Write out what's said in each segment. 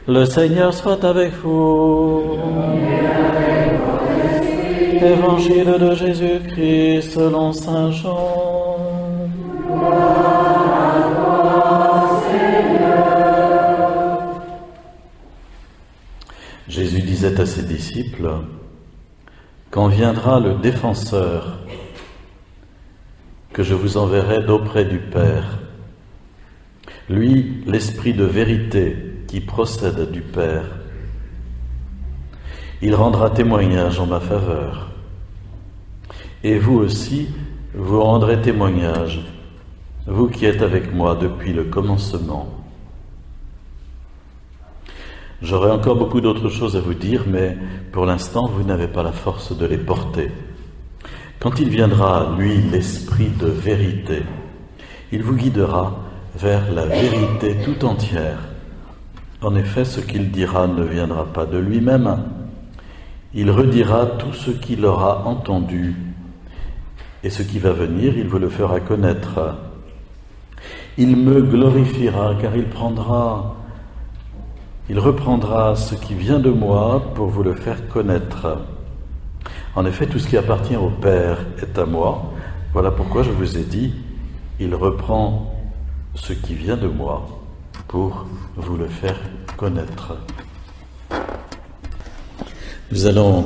Le Seigneur soit avec vous. Évangile de Jésus-Christ selon saint Jean. Jésus disait à ses disciples, « Quand viendra le défenseur, que je vous enverrai d'auprès du Père, lui, l'Esprit de vérité qui procède du Père, il rendra témoignage en ma faveur. Et vous aussi, vous rendrez témoignage, vous qui êtes avec moi depuis le commencement. » J'aurais encore beaucoup d'autres choses à vous dire, mais pour l'instant, vous n'avez pas la force de les porter. Quand il viendra, lui, l'Esprit de vérité, il vous guidera vers la vérité tout entière. En effet, ce qu'il dira ne viendra pas de lui-même. Il redira tout ce qu'il aura entendu, et ce qui va venir, il vous le fera connaître. Il me glorifiera, car il reprendra ce qui vient de moi pour vous le faire connaître. En effet, tout ce qui appartient au Père est à moi. Voilà pourquoi je vous ai dit, il reprend ce qui vient de moi pour vous le faire connaître. Nous allons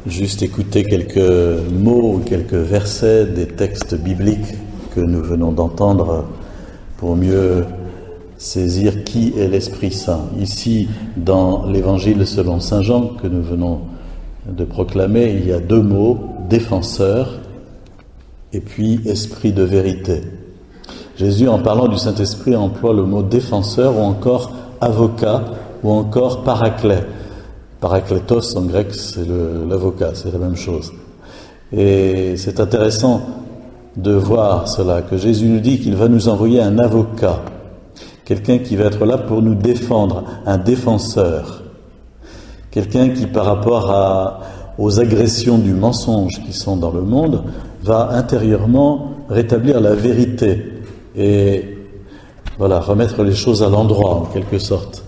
juste écouter quelques mots, quelques versets des textes bibliques que nous venons d'entendre pour mieux saisir qui est l'Esprit Saint. Ici, dans l'Évangile selon saint Jean que nous venons de proclamer, il y a deux mots, défenseur et puis esprit de vérité. Jésus, en parlant du Saint-Esprit, emploie le mot défenseur ou encore avocat ou encore paraclet. Parakletos en grec, c'est l'avocat, c'est la même chose. Et c'est intéressant de voir cela, que Jésus nous dit qu'il va nous envoyer un avocat, quelqu'un qui va être là pour nous défendre, un défenseur, quelqu'un qui, par rapport aux agressions du mensonge qui sont dans le monde, va intérieurement rétablir la vérité et voilà, remettre les choses à l'endroit en quelque sorte.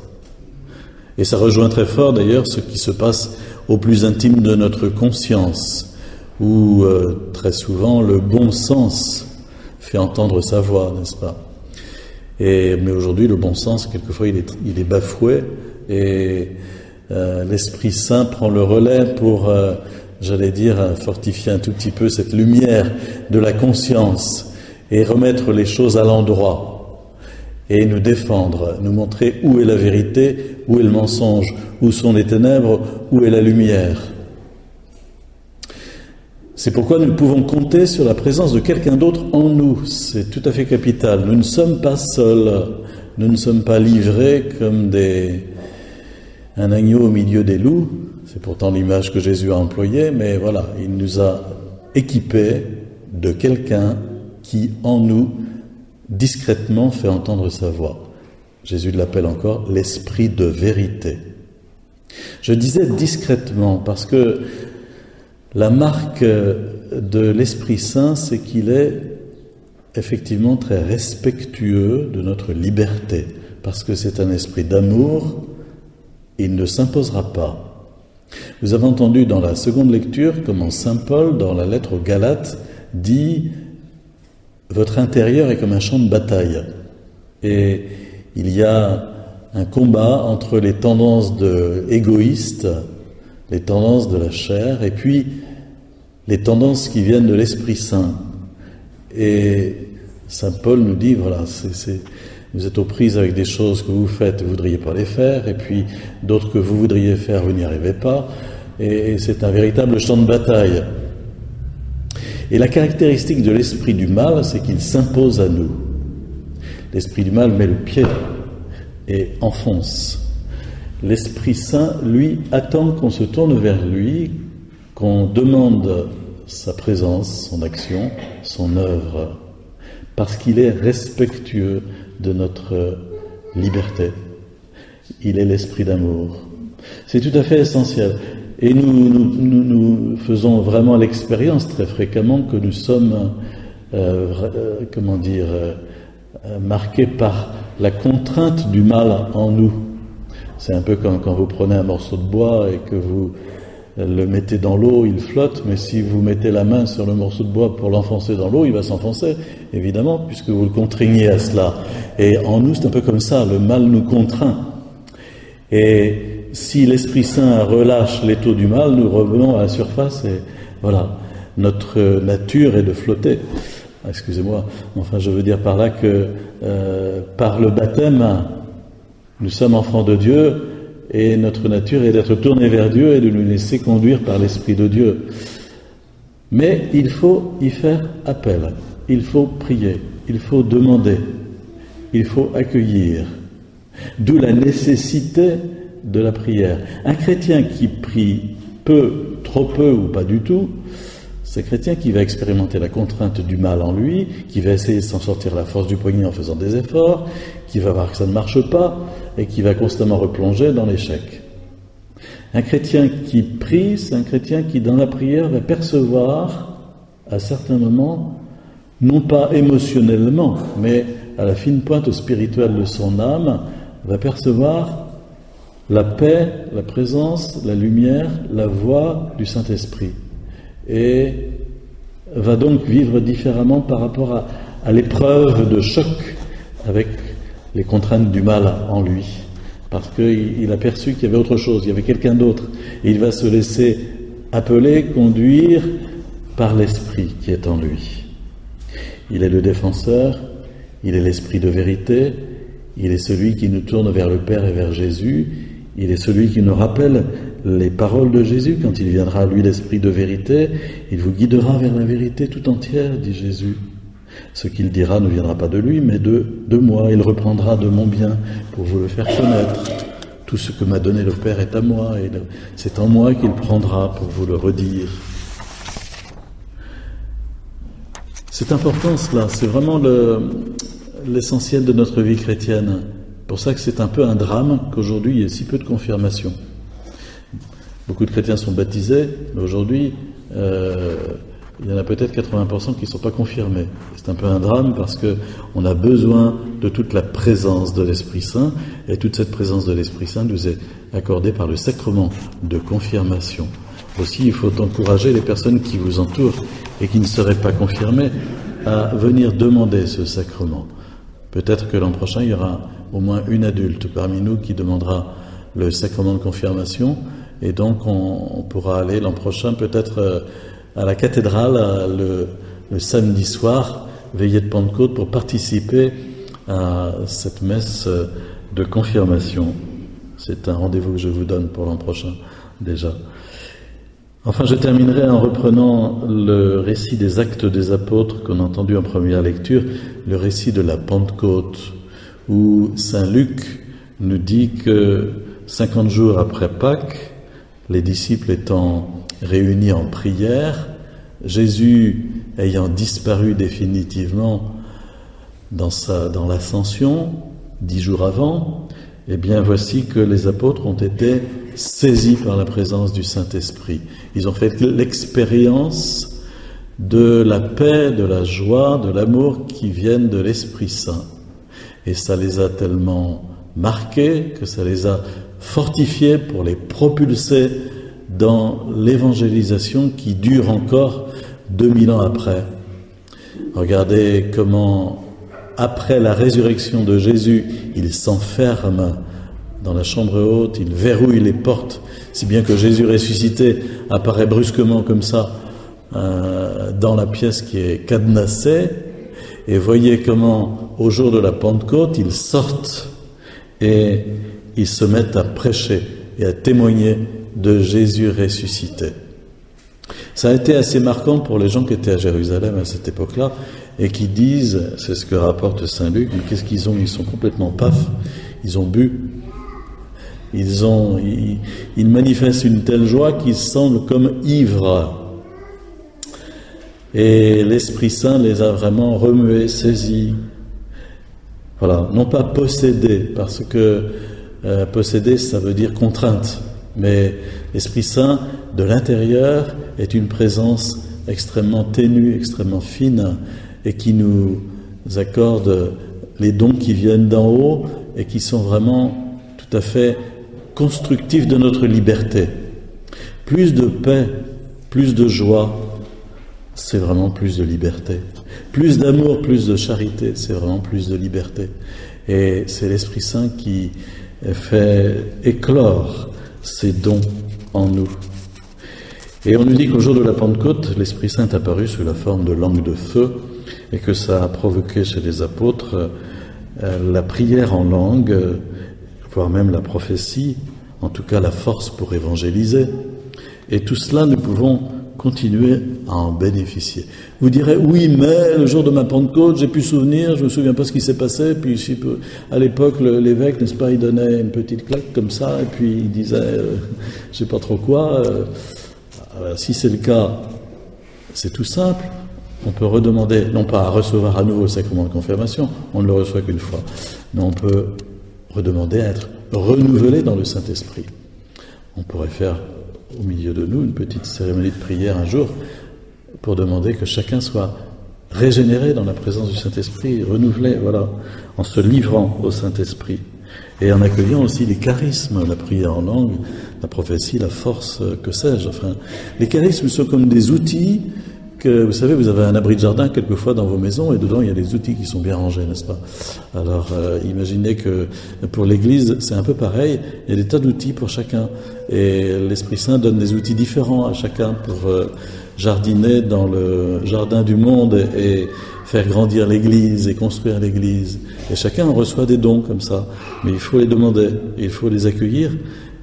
Et ça rejoint très fort d'ailleurs ce qui se passe au plus intime de notre conscience, où très souvent le bon sens fait entendre sa voix, n'est-ce pas ? Mais aujourd'hui, le bon sens, quelquefois, il est bafoué et l'Esprit Saint prend le relais pour, fortifier un tout petit peu cette lumière de la conscience et remettre les choses à l'endroit et nous défendre, nous montrer où est la vérité, où est le mensonge, où sont les ténèbres, où est la lumière. C'est pourquoi nous pouvons compter sur la présence de quelqu'un d'autre en nous. C'est tout à fait capital. Nous ne sommes pas seuls. Nous ne sommes pas livrés comme un agneau au milieu des loups. C'est pourtant l'image que Jésus a employée, mais voilà, il nous a équipés de quelqu'un qui, en nous, discrètement fait entendre sa voix. Jésus l'appelle encore l'esprit de vérité. Je disais discrètement parce que la marque de l'Esprit Saint, c'est qu'il est effectivement très respectueux de notre liberté, parce que c'est un esprit d'amour, il ne s'imposera pas. Vous avez entendu dans la seconde lecture comment saint Paul, dans la lettre aux Galates, dit « Votre intérieur est comme un champ de bataille ». Et il y a un combat entre les tendances égoïstes, les tendances de la chair, et puis les tendances qui viennent de l'Esprit Saint. Et saint Paul nous dit, voilà, vous êtes aux prises avec des choses que vous faites, vous ne voudriez pas les faire, et puis d'autres que vous voudriez faire, vous n'y arrivez pas, et c'est un véritable champ de bataille. Et la caractéristique de l'esprit du mal, c'est qu'il s'impose à nous. L'esprit du mal met le pied et enfonce. L'Esprit Saint, lui, attend qu'on se tourne vers lui, qu'on demande sa présence, son action, son œuvre, parce qu'il est respectueux de notre liberté. Il est l'esprit d'amour. C'est tout à fait essentiel. Et nous faisons vraiment l'expérience très fréquemment que nous sommes, marqués par la contrainte du mal en nous. C'est un peu comme quand vous prenez un morceau de bois et que vous le mettez dans l'eau, il flotte, mais si vous mettez la main sur le morceau de bois pour l'enfoncer dans l'eau, il va s'enfoncer, évidemment, puisque vous le contraignez à cela. Et en nous, c'est un peu comme ça, le mal nous contraint. Et si l'Esprit Saint relâche l'étau du mal, nous revenons à la surface et voilà, notre nature est de flotter. Excusez-moi, enfin je veux dire par là que par le baptême, nous sommes enfants de Dieu, et notre nature est d'être tournée vers Dieu et de nous laisser conduire par l'Esprit de Dieu. Mais il faut y faire appel, il faut prier, il faut demander, il faut accueillir. D'où la nécessité de la prière. Un chrétien qui prie peu, trop peu ou pas du tout, c'est un chrétien qui va expérimenter la contrainte du mal en lui, qui va essayer de s'en sortir à la force du poignet en faisant des efforts, qui va voir que ça ne marche pas et qui va constamment replonger dans l'échec. Un chrétien qui prie, c'est un chrétien qui dans la prière va percevoir à certains moments, non pas émotionnellement, mais à la fine pointe spirituelle de son âme, va percevoir la paix, la présence, la lumière, la voix du Saint-Esprit. Et va donc vivre différemment par rapport à l'épreuve de choc avec les contraintes du mal en lui. Parce qu'il a perçu qu'il y avait autre chose, il y avait quelqu'un d'autre. Et il va se laisser appeler, conduire par l'Esprit qui est en lui. Il est le défenseur, il est l'Esprit de vérité, il est celui qui nous tourne vers le Père et vers Jésus, il est celui qui nous rappelle les paroles de Jésus. Quand il viendra à lui l'Esprit de vérité, il vous guidera vers la vérité tout entière, dit Jésus. Ce qu'il dira ne viendra pas de lui, mais de moi. Il reprendra de mon bien pour vous le faire connaître. Tout ce que m'a donné le Père est à moi, et c'est en moi qu'il prendra pour vous le redire. C'est important cela, c'est vraiment l'essentiel de notre vie chrétienne. C'est pour ça que c'est un peu un drame qu'aujourd'hui il y ait si peu de confirmation. Beaucoup de chrétiens sont baptisés, mais aujourd'hui il y en a peut-être 80% qui ne sont pas confirmés. C'est un peu un drame parce qu'on a besoin de toute la présence de l'Esprit Saint, et toute cette présence de l'Esprit Saint nous est accordée par le sacrement de confirmation. Aussi, il faut encourager les personnes qui vous entourent et qui ne seraient pas confirmées à venir demander ce sacrement. Peut-être que l'an prochain, il y aura au moins une adulte parmi nous qui demandera le sacrement de confirmation, et donc on pourra aller l'an prochain peut-être à la cathédrale le samedi soir, veillée de Pentecôte, pour participer à cette messe de confirmation. C'est un rendez-vous que je vous donne pour l'an prochain déjà. Enfin, je terminerai en reprenant le récit des Actes des Apôtres qu'on a entendu en première lecture, le récit de la Pentecôte, où saint Luc nous dit que 50 jours après Pâques, les disciples étant réunis en prière, Jésus ayant disparu définitivement dans l'ascension, 10 jours avant, eh bien voici que les apôtres ont été saisis par la présence du Saint-Esprit. Ils ont fait l'expérience de la paix, de la joie, de l'amour qui viennent de l'Esprit Saint. Et ça les a tellement marqués que ça les a fortifiés pour les propulser dans l'évangélisation qui dure encore 2000 ans après. Regardez comment, après la résurrection de Jésus, il s'enferme dans la chambre haute, il verrouille les portes, si bien que Jésus ressuscité apparaît brusquement comme ça dans la pièce qui est cadenassée. Et voyez comment, au jour de la Pentecôte, ils sortent et ils se mettent à prêcher et à témoigner de Jésus ressuscité. Ça a été assez marquant pour les gens qui étaient à Jérusalem à cette époque-là et qui disent, c'est ce que rapporte saint Luc, mais qu'est-ce qu'ils ont? Ils sont complètement paf, ils ont bu. Ils manifestent une telle joie qu'ils semblent comme ivres. Et l'Esprit Saint les a vraiment remués, saisis. Voilà, non pas possédés, parce que posséder, ça veut dire contrainte. Mais l'Esprit Saint, de l'intérieur, est une présence extrêmement ténue, extrêmement fine, et qui nous accorde les dons qui viennent d'en haut et qui sont vraiment tout à fait constructif de notre liberté. Plus de paix, plus de joie, c'est vraiment plus de liberté. Plus d'amour, plus de charité, c'est vraiment plus de liberté. Et c'est l'Esprit Saint qui fait éclore ces dons en nous. Et on nous dit qu'au jour de la Pentecôte, l'Esprit Saint est apparu sous la forme de langue de feu et que ça a provoqué chez les apôtres la prière en langue, voire même la prophétie, en tout cas la force pour évangéliser. Et tout cela, nous pouvons continuer à en bénéficier. Vous direz, oui, mais le jour de ma Pentecôte, j'ai pu souvenir, je me souviens pas ce qui s'est passé, puis à l'époque, l'évêque, n'est-ce pas, il donnait une petite claque comme ça, et puis il disait, je sais pas trop quoi. Si c'est le cas, c'est tout simple. On peut redemander, non pas à recevoir à nouveau le sacrement de confirmation, on ne le reçoit qu'une fois, mais on peut redemander à être renouvelé dans le Saint-Esprit. On pourrait faire au milieu de nous une petite cérémonie de prière un jour pour demander que chacun soit régénéré dans la présence du Saint-Esprit, renouvelé, voilà, en se livrant au Saint-Esprit et en accueillant aussi les charismes, la prière en langue, la prophétie, la force, que sais-je. Enfin, les charismes sont comme des outils que, vous savez, vous avez un abri de jardin quelquefois dans vos maisons et dedans il y a des outils qui sont bien rangés, n'est-ce pas? Alors imaginez que pour l'Église c'est un peu pareil, il y a des tas d'outils pour chacun et l'Esprit Saint donne des outils différents à chacun pour jardiner dans le jardin du monde et faire grandir l'Église et construire l'Église. Et chacun reçoit des dons comme ça, mais il faut les demander, il faut les accueillir.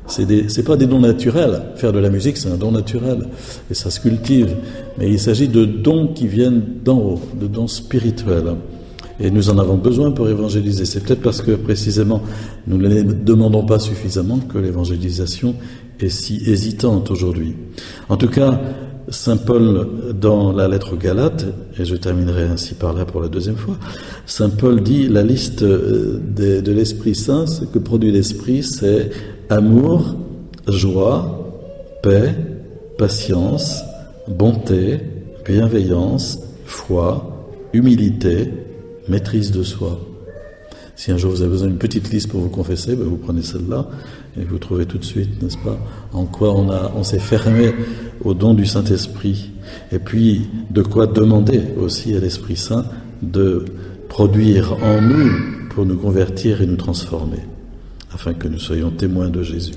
C'est pas des dons naturels. Faire de la musique, c'est un don naturel. Et ça se cultive. Mais il s'agit de dons qui viennent d'en haut, de dons spirituels. Et nous en avons besoin pour évangéliser. C'est peut-être parce que, précisément, nous ne les demandons pas suffisamment que l'évangélisation est si hésitante aujourd'hui. En tout cas, Saint Paul, dans la lettre aux Galates, et je terminerai ainsi par là pour la deuxième fois, Saint Paul dit, la liste de l'Esprit Saint, ce que produit l'Esprit, c'est amour, joie, paix, patience, bonté, bienveillance, foi, humilité, maîtrise de soi. Si un jour vous avez besoin d'une petite liste pour vous confesser, vous prenez celle-là et vous trouvez tout de suite, n'est-ce pas, en quoi on s'est fermé au don du Saint-Esprit. Et puis, de quoi demander aussi à l'Esprit Saint de produire en nous pour nous convertir et nous transformer, afin que nous soyons témoins de Jésus.